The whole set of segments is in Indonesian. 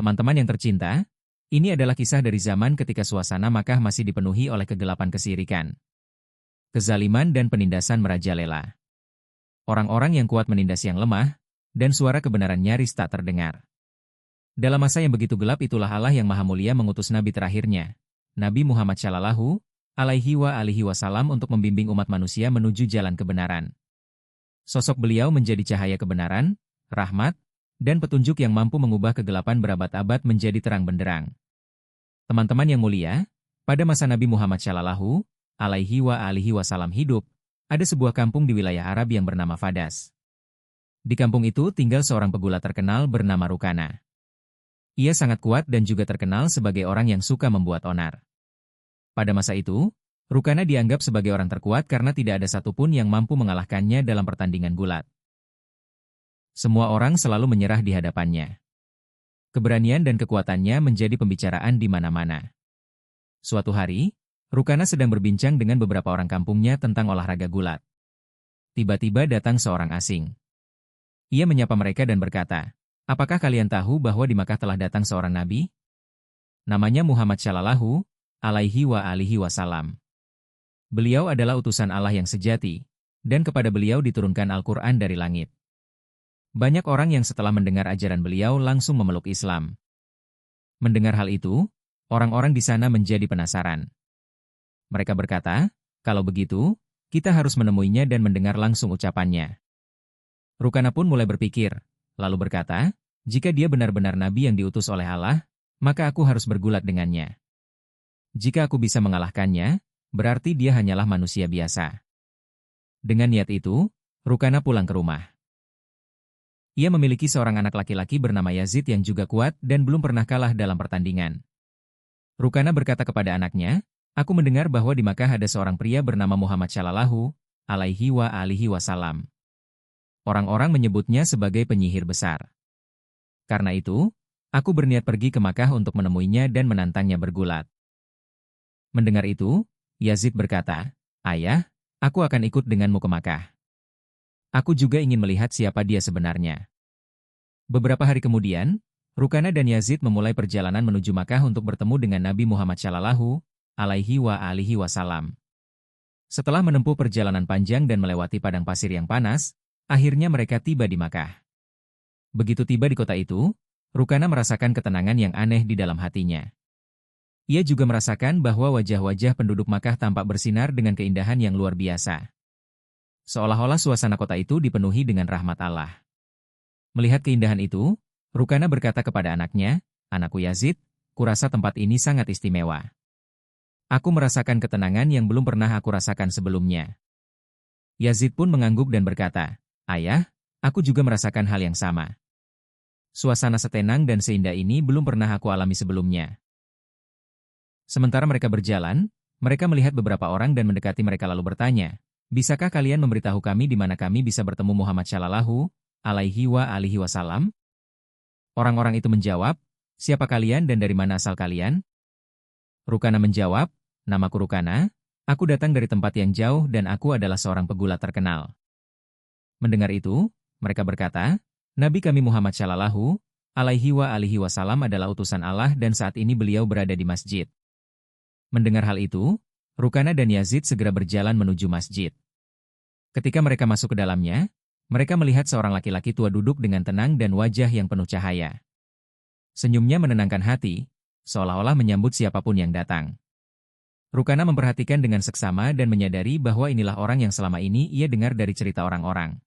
Teman-teman yang tercinta, ini adalah kisah dari zaman ketika suasana Makkah masih dipenuhi oleh kegelapan kesyirikan, kezaliman dan penindasan merajalela. Orang-orang yang kuat menindas yang lemah, dan suara kebenaran nyaris tak terdengar. Dalam masa yang begitu gelap itulah Allah yang Maha Mulia mengutus Nabi terakhirnya, Nabi Muhammad Shallallahu Alaihi Wasallam untuk membimbing umat manusia menuju jalan kebenaran. Sosok beliau menjadi cahaya kebenaran, rahmat, dan petunjuk yang mampu mengubah kegelapan berabad-abad menjadi terang benderang. Teman-teman yang mulia, pada masa Nabi Muhammad Shallallahu Alaihi Wasallam hidup, ada sebuah kampung di wilayah Arab yang bernama Fadas. Di kampung itu tinggal seorang pegulat terkenal bernama Rukana. Ia sangat kuat dan juga terkenal sebagai orang yang suka membuat onar. Pada masa itu, Rukana dianggap sebagai orang terkuat karena tidak ada satupun yang mampu mengalahkannya dalam pertandingan gulat. Semua orang selalu menyerah di hadapannya. Keberanian dan kekuatannya menjadi pembicaraan di mana-mana. Suatu hari, Rukana sedang berbincang dengan beberapa orang kampungnya tentang olahraga gulat. Tiba-tiba datang seorang asing. Ia menyapa mereka dan berkata, "Apakah kalian tahu bahwa di Makkah telah datang seorang nabi? Namanya Muhammad Shallallahu Alaihi Wasallam. Beliau adalah utusan Allah yang sejati, dan kepada beliau diturunkan Al-Quran dari langit." Banyak orang yang setelah mendengar ajaran beliau langsung memeluk Islam. Mendengar hal itu, orang-orang di sana menjadi penasaran. Mereka berkata, "Kalau begitu, kita harus menemuinya dan mendengar langsung ucapannya." Rukana pun mulai berpikir, lalu berkata, "Jika dia benar-benar nabi yang diutus oleh Allah, maka aku harus bergulat dengannya. Jika aku bisa mengalahkannya, berarti dia hanyalah manusia biasa." Dengan niat itu, Rukana pulang ke rumah. Ia memiliki seorang anak laki-laki bernama Yazid yang juga kuat dan belum pernah kalah dalam pertandingan. Rukana berkata kepada anaknya, "Aku mendengar bahwa di Makkah ada seorang pria bernama Muhammad Shallallahu Alaihi Wasallam. Orang-orang menyebutnya sebagai penyihir besar. Karena itu, aku berniat pergi ke Makkah untuk menemuinya dan menantangnya bergulat." Mendengar itu, Yazid berkata, "Ayah, aku akan ikut denganmu ke Makkah. Aku juga ingin melihat siapa dia sebenarnya." Beberapa hari kemudian, Rukana dan Yazid memulai perjalanan menuju Makkah untuk bertemu dengan Nabi Muhammad Shallallahu Alaihi Wasallam. Setelah menempuh perjalanan panjang dan melewati padang pasir yang panas, akhirnya mereka tiba di Makkah. Begitu tiba di kota itu, Rukana merasakan ketenangan yang aneh di dalam hatinya. Ia juga merasakan bahwa wajah-wajah penduduk Makkah tampak bersinar dengan keindahan yang luar biasa. Seolah-olah suasana kota itu dipenuhi dengan rahmat Allah. Melihat keindahan itu, Rukana berkata kepada anaknya, "Anakku Yazid, kurasa tempat ini sangat istimewa. Aku merasakan ketenangan yang belum pernah aku rasakan sebelumnya." Yazid pun mengangguk dan berkata, "Ayah, aku juga merasakan hal yang sama. Suasana setenang dan seindah ini belum pernah aku alami sebelumnya." Sementara mereka berjalan, mereka melihat beberapa orang dan mendekati mereka lalu bertanya, "Bisakah kalian memberitahu kami di mana kami bisa bertemu Muhammad Shallallahu Alaihi Wasallam?" Orang-orang itu menjawab, "Siapa kalian dan dari mana asal kalian?" Rukana menjawab, "Namaku Rukana, aku datang dari tempat yang jauh dan aku adalah seorang pegulat terkenal." Mendengar itu, mereka berkata, "Nabi kami Muhammad Shallallahu Alaihi Wasallam adalah utusan Allah dan saat ini beliau berada di masjid." Mendengar hal itu, Rukana dan Yazid segera berjalan menuju masjid. Ketika mereka masuk ke dalamnya, mereka melihat seorang laki-laki tua duduk dengan tenang dan wajah yang penuh cahaya. Senyumnya menenangkan hati, seolah-olah menyambut siapapun yang datang. Rukana memperhatikan dengan seksama dan menyadari bahwa inilah orang yang selama ini ia dengar dari cerita orang-orang.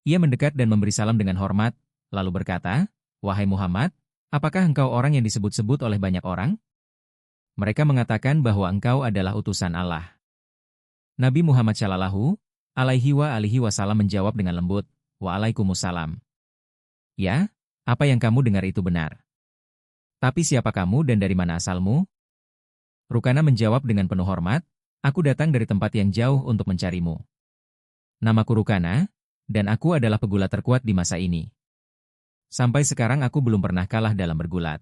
Ia mendekat dan memberi salam dengan hormat, lalu berkata, "Wahai Muhammad, apakah engkau orang yang disebut-sebut oleh banyak orang?" Mereka mengatakan bahwa engkau adalah utusan Allah. Nabi Muhammad Shallallahu Alaihi Wasallam menjawab dengan lembut, "Waalaikumsalam. Ya, apa yang kamu dengar itu benar. Tapi siapa kamu dan dari mana asalmu?" Rukana menjawab dengan penuh hormat, "Aku datang dari tempat yang jauh untuk mencarimu. Namaku Rukana, dan aku adalah pegulat terkuat di masa ini. Sampai sekarang aku belum pernah kalah dalam bergulat."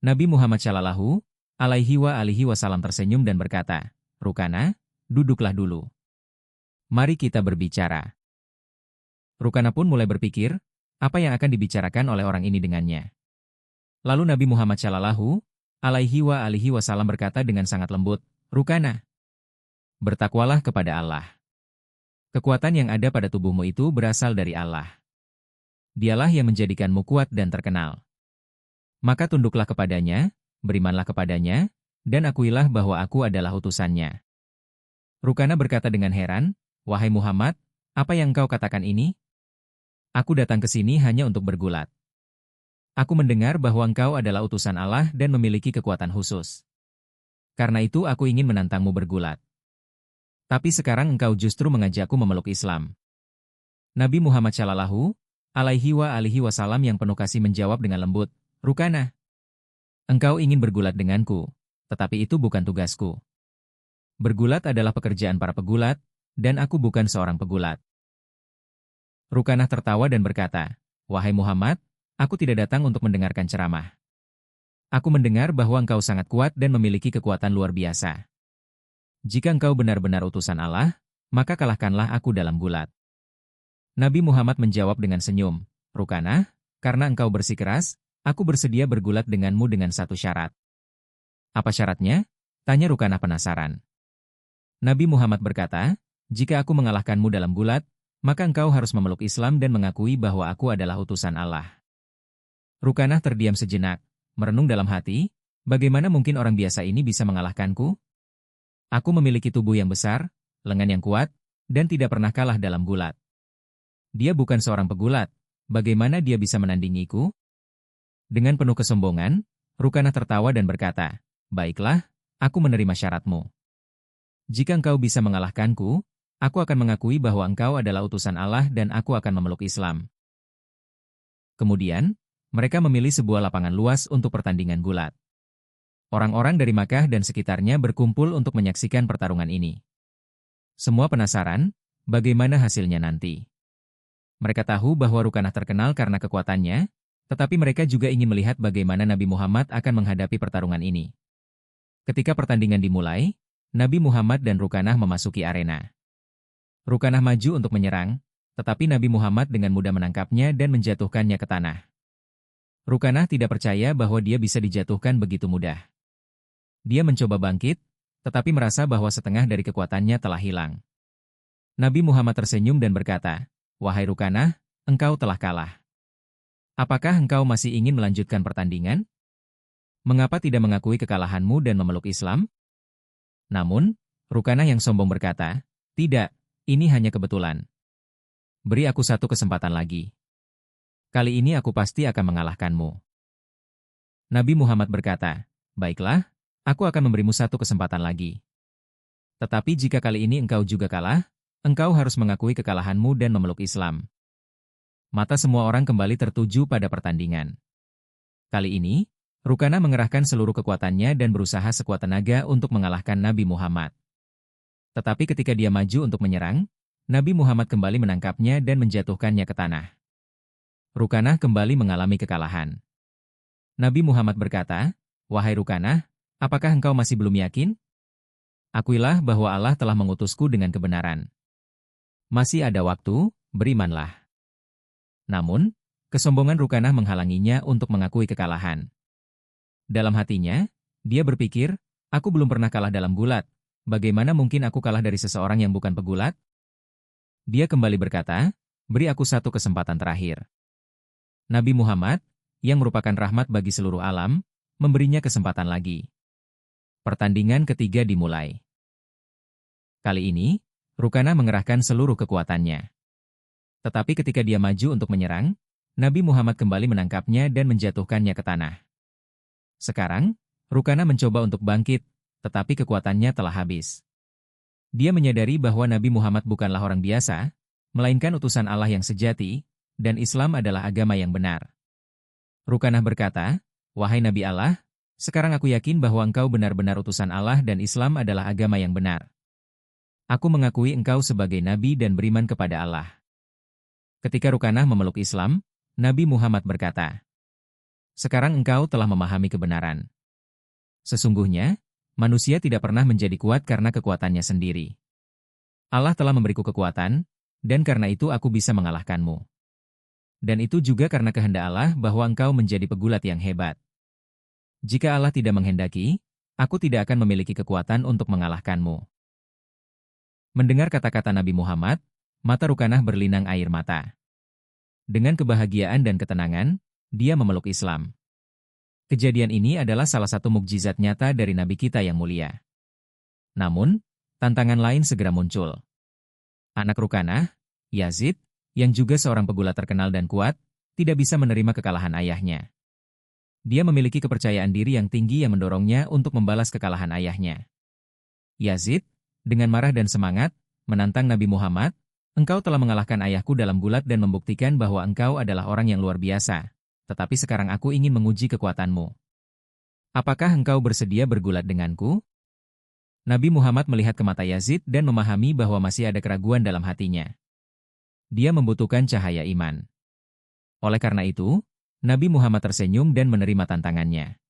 Nabi Muhammad Shallallahu Alaihi Wasallam tersenyum dan berkata, "Rukana, duduklah dulu. Mari kita berbicara." Rukana pun mulai berpikir, apa yang akan dibicarakan oleh orang ini dengannya. Lalu Nabi Muhammad Shallallahu Alaihi Wasallam berkata dengan sangat lembut, Rukana, bertakwalah kepada Allah. Kekuatan yang ada pada tubuhmu itu berasal dari Allah. Dialah yang menjadikanmu kuat dan terkenal. Maka tunduklah kepadanya, berimanlah kepadanya, dan akuilah bahwa aku adalah utusannya. Rukana berkata dengan heran, Wahai Muhammad, apa yang engkau katakan ini? Aku datang ke sini hanya untuk bergulat. Aku mendengar bahwa engkau adalah utusan Allah dan memiliki kekuatan khusus. Karena itu aku ingin menantangmu bergulat. Tapi sekarang engkau justru mengajakku memeluk Islam. Nabi Muhammad Shallallahu Alaihi Wasallam yang penuh kasih menjawab dengan lembut, Rukana, engkau ingin bergulat denganku, tetapi itu bukan tugasku. Bergulat adalah pekerjaan para pegulat, dan aku bukan seorang pegulat. Rukanah tertawa dan berkata, Wahai Muhammad, aku tidak datang untuk mendengarkan ceramah. Aku mendengar bahwa engkau sangat kuat dan memiliki kekuatan luar biasa. Jika engkau benar-benar utusan Allah, maka kalahkanlah aku dalam gulat. Nabi Muhammad menjawab dengan senyum, Rukanah, karena engkau bersikeras, aku bersedia bergulat denganmu dengan satu syarat. Apa syaratnya? Tanya Rukanah penasaran. Nabi Muhammad berkata, jika aku mengalahkanmu dalam gulat, maka engkau harus memeluk Islam dan mengakui bahwa aku adalah utusan Allah. Rukanah terdiam sejenak, merenung dalam hati, bagaimana mungkin orang biasa ini bisa mengalahkanku? Aku memiliki tubuh yang besar, lengan yang kuat, dan tidak pernah kalah dalam gulat. Dia bukan seorang pegulat, bagaimana dia bisa menandingiku? Dengan penuh kesombongan, Rukanah tertawa dan berkata, Baiklah, aku menerima syaratmu. Jika engkau bisa mengalahkanku, aku akan mengakui bahwa engkau adalah utusan Allah dan aku akan memeluk Islam. Kemudian, mereka memilih sebuah lapangan luas untuk pertandingan gulat. Orang-orang dari Makkah dan sekitarnya berkumpul untuk menyaksikan pertarungan ini. Semua penasaran, bagaimana hasilnya nanti. Mereka tahu bahwa Rukanah terkenal karena kekuatannya, tetapi mereka juga ingin melihat bagaimana Nabi Muhammad akan menghadapi pertarungan ini. Ketika pertandingan dimulai, Nabi Muhammad dan Rukanah memasuki arena. Rukanah maju untuk menyerang, tetapi Nabi Muhammad dengan mudah menangkapnya dan menjatuhkannya ke tanah. Rukanah tidak percaya bahwa dia bisa dijatuhkan begitu mudah. Dia mencoba bangkit, tetapi merasa bahwa setengah dari kekuatannya telah hilang. Nabi Muhammad tersenyum dan berkata, Wahai Rukanah, engkau telah kalah. Apakah engkau masih ingin melanjutkan pertandingan? Mengapa tidak mengakui kekalahanmu dan memeluk Islam? Namun, Rukanah yang sombong berkata, Tidak, ini hanya kebetulan. Beri aku satu kesempatan lagi. Kali ini aku pasti akan mengalahkanmu. Nabi Muhammad berkata, Baiklah, aku akan memberimu satu kesempatan lagi. Tetapi jika kali ini engkau juga kalah, engkau harus mengakui kekalahanmu dan memeluk Islam. Mata semua orang kembali tertuju pada pertandingan. Kali ini, Rukanah mengerahkan seluruh kekuatannya dan berusaha sekuat tenaga untuk mengalahkan Nabi Muhammad. Tetapi ketika dia maju untuk menyerang, Nabi Muhammad kembali menangkapnya dan menjatuhkannya ke tanah. Rukanah kembali mengalami kekalahan. Nabi Muhammad berkata, Wahai Rukanah, apakah engkau masih belum yakin? Akuilah bahwa Allah telah mengutusku dengan kebenaran. Masih ada waktu, berimanlah. Namun, kesombongan Rukanah menghalanginya untuk mengakui kekalahan. Dalam hatinya, dia berpikir, aku belum pernah kalah dalam gulat, bagaimana mungkin aku kalah dari seseorang yang bukan pegulat? Dia kembali berkata, beri aku satu kesempatan terakhir. Nabi Muhammad, yang merupakan rahmat bagi seluruh alam, memberinya kesempatan lagi. Pertandingan ketiga dimulai. Kali ini, Rukanah mengerahkan seluruh kekuatannya. Tetapi ketika dia maju untuk menyerang, Nabi Muhammad kembali menangkapnya dan menjatuhkannya ke tanah. Sekarang, Rukanah mencoba untuk bangkit, tetapi kekuatannya telah habis. Dia menyadari bahwa Nabi Muhammad bukanlah orang biasa, melainkan utusan Allah yang sejati, dan Islam adalah agama yang benar. Rukanah berkata, Wahai Nabi Allah, sekarang aku yakin bahwa engkau benar-benar utusan Allah dan Islam adalah agama yang benar. Aku mengakui engkau sebagai Nabi dan beriman kepada Allah. Ketika Rukanah memeluk Islam, Nabi Muhammad berkata, Sekarang engkau telah memahami kebenaran. Sesungguhnya, manusia tidak pernah menjadi kuat karena kekuatannya sendiri. Allah telah memberiku kekuatan, dan karena itu aku bisa mengalahkanmu. Dan itu juga karena kehendak Allah bahwa engkau menjadi pegulat yang hebat. Jika Allah tidak menghendaki, aku tidak akan memiliki kekuatan untuk mengalahkanmu. Mendengar kata-kata Nabi Muhammad, mata Rukanah berlinang air mata. Dengan kebahagiaan dan ketenangan, dia memeluk Islam. Kejadian ini adalah salah satu mukjizat nyata dari Nabi kita yang mulia. Namun, tantangan lain segera muncul. Anak Rukanah, Yazid, yang juga seorang pegulat terkenal dan kuat, tidak bisa menerima kekalahan ayahnya. Dia memiliki kepercayaan diri yang tinggi yang mendorongnya untuk membalas kekalahan ayahnya. Yazid, dengan marah dan semangat, menantang Nabi Muhammad, "Engkau telah mengalahkan ayahku dalam gulat dan membuktikan bahwa engkau adalah orang yang luar biasa. Tetapi sekarang aku ingin menguji kekuatanmu. Apakah engkau bersedia bergulat denganku?" Nabi Muhammad melihat ke mata Yazid dan memahami bahwa masih ada keraguan dalam hatinya. Dia membutuhkan cahaya iman. Oleh karena itu, Nabi Muhammad tersenyum dan menerima tantangannya.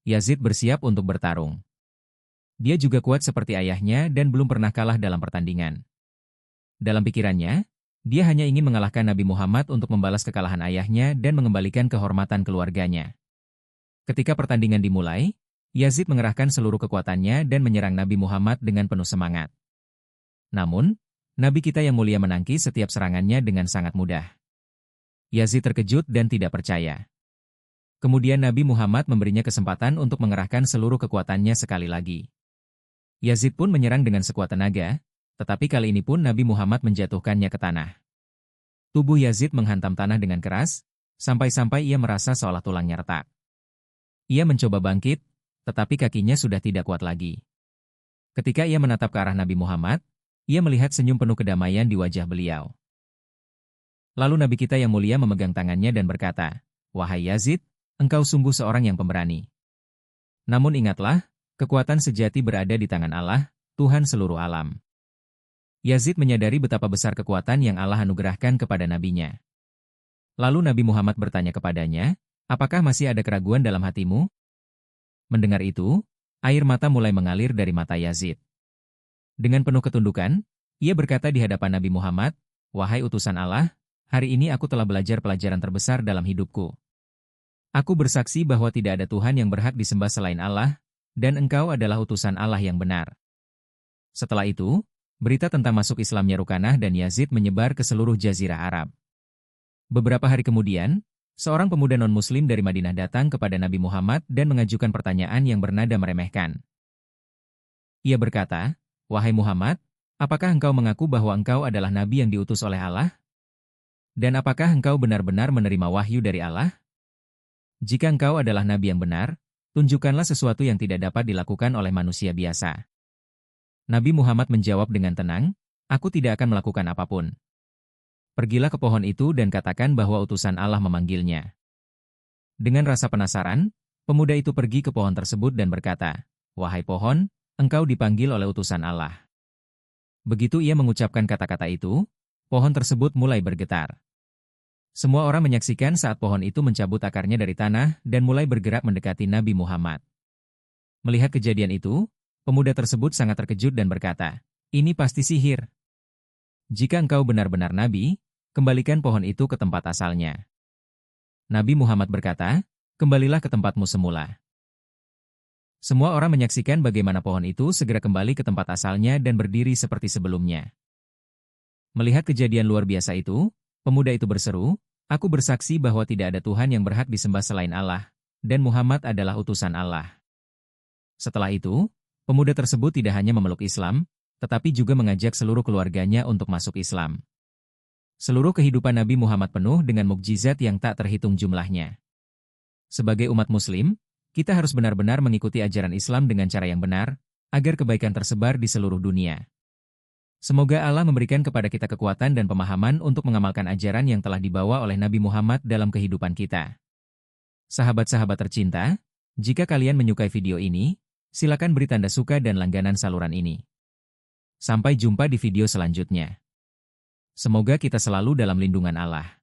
Yazid bersiap untuk bertarung. Dia juga kuat seperti ayahnya dan belum pernah kalah dalam pertandingan. Dalam pikirannya, dia hanya ingin mengalahkan Nabi Muhammad untuk membalas kekalahan ayahnya dan mengembalikan kehormatan keluarganya. Ketika pertandingan dimulai, Yazid mengerahkan seluruh kekuatannya dan menyerang Nabi Muhammad dengan penuh semangat. Namun, Nabi kita yang mulia menangkis setiap serangannya dengan sangat mudah. Yazid terkejut dan tidak percaya. Kemudian Nabi Muhammad memberinya kesempatan untuk mengerahkan seluruh kekuatannya sekali lagi. Yazid pun menyerang dengan sekuat tenaga, tetapi kali ini pun Nabi Muhammad menjatuhkannya ke tanah. Tubuh Yazid menghantam tanah dengan keras, sampai-sampai ia merasa seolah tulangnya retak. Ia mencoba bangkit, tetapi kakinya sudah tidak kuat lagi. Ketika ia menatap ke arah Nabi Muhammad, ia melihat senyum penuh kedamaian di wajah beliau. Lalu Nabi kita yang mulia memegang tangannya dan berkata, "Wahai Yazid, engkau sungguh seorang yang pemberani. Namun ingatlah, kekuatan sejati berada di tangan Allah, Tuhan seluruh alam." Yazid menyadari betapa besar kekuatan yang Allah anugerahkan kepada nabinya. Lalu Nabi Muhammad bertanya kepadanya, "Apakah masih ada keraguan dalam hatimu?" Mendengar itu, air mata mulai mengalir dari mata Yazid. Dengan penuh ketundukan, ia berkata di hadapan Nabi Muhammad, "Wahai utusan Allah, hari ini aku telah belajar pelajaran terbesar dalam hidupku. Aku bersaksi bahwa tidak ada Tuhan yang berhak disembah selain Allah, dan engkau adalah utusan Allah yang benar." Setelah itu, berita tentang masuk Islamnya Rukanah dan Yazid menyebar ke seluruh jazirah Arab. Beberapa hari kemudian, seorang pemuda non-muslim dari Madinah datang kepada Nabi Muhammad dan mengajukan pertanyaan yang bernada meremehkan. Ia berkata, "Wahai Muhammad, apakah engkau mengaku bahwa engkau adalah nabi yang diutus oleh Allah? Dan apakah engkau benar-benar menerima wahyu dari Allah? Jika engkau adalah nabi yang benar, tunjukkanlah sesuatu yang tidak dapat dilakukan oleh manusia biasa." Nabi Muhammad menjawab dengan tenang, "Aku tidak akan melakukan apapun. Pergilah ke pohon itu dan katakan bahwa utusan Allah memanggilnya." Dengan rasa penasaran, pemuda itu pergi ke pohon tersebut dan berkata, "Wahai pohon, engkau dipanggil oleh utusan Allah." Begitu ia mengucapkan kata-kata itu, pohon tersebut mulai bergetar. Semua orang menyaksikan saat pohon itu mencabut akarnya dari tanah dan mulai bergerak mendekati Nabi Muhammad. Melihat kejadian itu, pemuda tersebut sangat terkejut dan berkata, "Ini pasti sihir. Jika engkau benar-benar nabi, kembalikan pohon itu ke tempat asalnya." Nabi Muhammad berkata, "Kembalilah ke tempatmu semula." Semua orang menyaksikan bagaimana pohon itu segera kembali ke tempat asalnya dan berdiri seperti sebelumnya. Melihat kejadian luar biasa itu, pemuda itu berseru, "Aku bersaksi bahwa tidak ada Tuhan yang berhak disembah selain Allah, dan Muhammad adalah utusan Allah." Setelah itu, pemuda tersebut tidak hanya memeluk Islam, tetapi juga mengajak seluruh keluarganya untuk masuk Islam. Seluruh kehidupan Nabi Muhammad penuh dengan mukjizat yang tak terhitung jumlahnya. Sebagai umat Muslim, kita harus benar-benar mengikuti ajaran Islam dengan cara yang benar, agar kebaikan tersebar di seluruh dunia. Semoga Allah memberikan kepada kita kekuatan dan pemahaman untuk mengamalkan ajaran yang telah dibawa oleh Nabi Muhammad dalam kehidupan kita. Sahabat-sahabat tercinta, jika kalian menyukai video ini, silakan beri tanda suka dan langganan saluran ini. Sampai jumpa di video selanjutnya. Semoga kita selalu dalam lindungan Allah.